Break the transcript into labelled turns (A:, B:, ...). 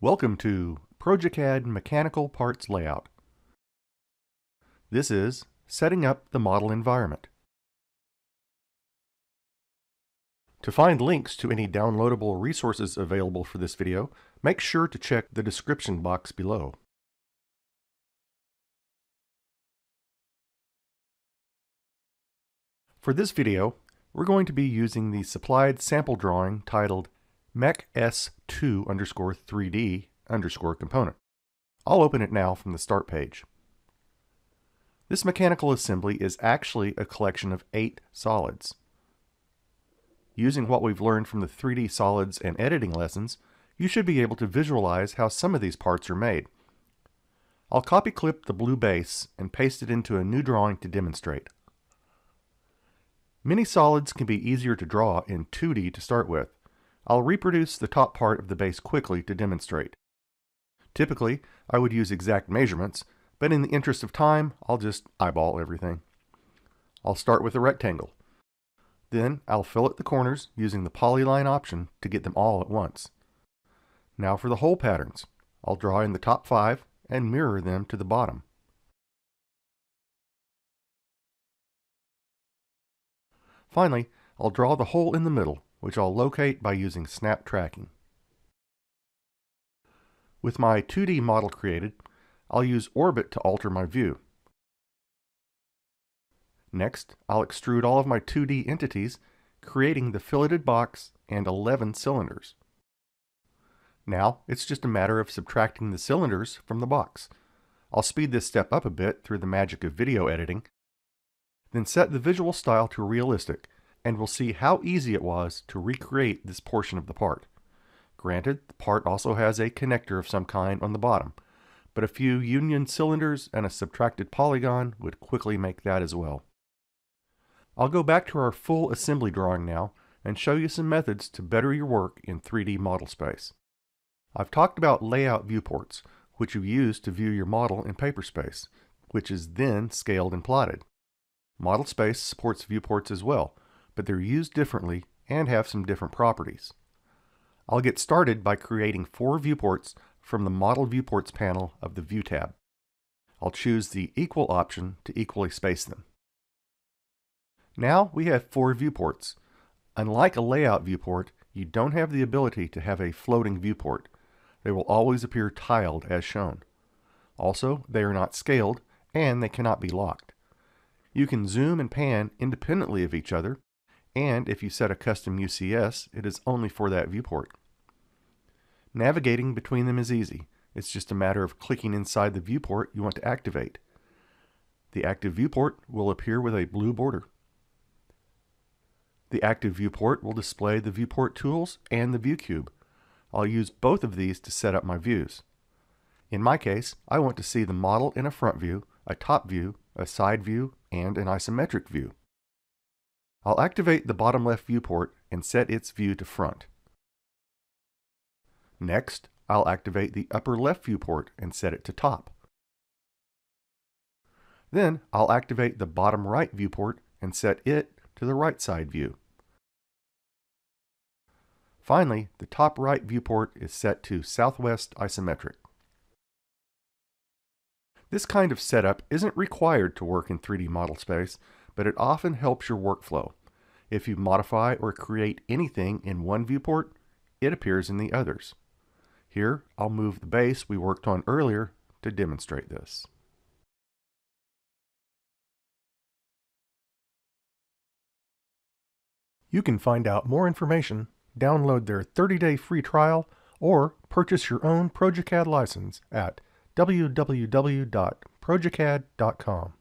A: Welcome to progeCAD Mechanical Parts Layout. This is setting up the model environment. To find links to any downloadable resources available for this video, make sure to check the description box below. For this video, we're going to be using the supplied sample drawing titled Mech S2_3D_component. I'll open it now from the start page. This mechanical assembly is actually a collection of 8 solids. Using what we've learned from the 3D solids and editing lessons, you should be able to visualize how some of these parts are made. I'll copy clip the blue base and paste it into a new drawing to demonstrate. Many solids can be easier to draw in 2D to start with. I'll reproduce the top part of the base quickly to demonstrate. Typically, I would use exact measurements, but in the interest of time, I'll just eyeball everything. I'll start with a rectangle. Then I'll fillet the corners using the polyline option to get them all at once. Now for the hole patterns. I'll draw in the top 5 and mirror them to the bottom. Finally, I'll draw the hole in the middle, which I'll locate by using snap tracking. With my 2D model created, I'll use orbit to alter my view. Next, I'll extrude all of my 2D entities, creating the filleted box and 11 cylinders. Now, it's just a matter of subtracting the cylinders from the box. I'll speed this step up a bit through the magic of video editing, then set the visual style to realistic, and we'll see how easy it was to recreate this portion of the part. Granted, the part also has a connector of some kind on the bottom, but a few union cylinders and a subtracted polygon would quickly make that as well. I'll go back to our full assembly drawing now and show you some methods to better your work in 3D model space. I've talked about layout viewports, which you use to view your model in paper space, which is then scaled and plotted. Model space supports viewports as well, but they're used differently and have some different properties. I'll get started by creating 4 viewports from the Model Viewports panel of the View tab. I'll choose the Equal option to equally space them. Now we have 4 viewports. Unlike a layout viewport, you don't have the ability to have a floating viewport. They will always appear tiled as shown. Also, they are not scaled and they cannot be locked. You can zoom and pan independently of each other, and if you set a custom UCS, it is only for that viewport. Navigating between them is easy. It's just a matter of clicking inside the viewport you want to activate. The active viewport will appear with a blue border. The active viewport will display the viewport tools and the view cube. I'll use both of these to set up my views. In my case, I want to see the model in a front view, a top view, a side view, and an isometric view. I'll activate the bottom left viewport and set its view to front. Next, I'll activate the upper left viewport and set it to top. Then I'll activate the bottom right viewport and set it to the right side view. Finally, the top right viewport is set to southwest isometric. This kind of setup isn't required to work in 3D model space, but it often helps your workflow. If you modify or create anything in one viewport, it appears in the others. Here, I'll move the base we worked on earlier to demonstrate this. You can find out more information, download their 30-day free trial, or purchase your own progeCAD license at www.progecad.com.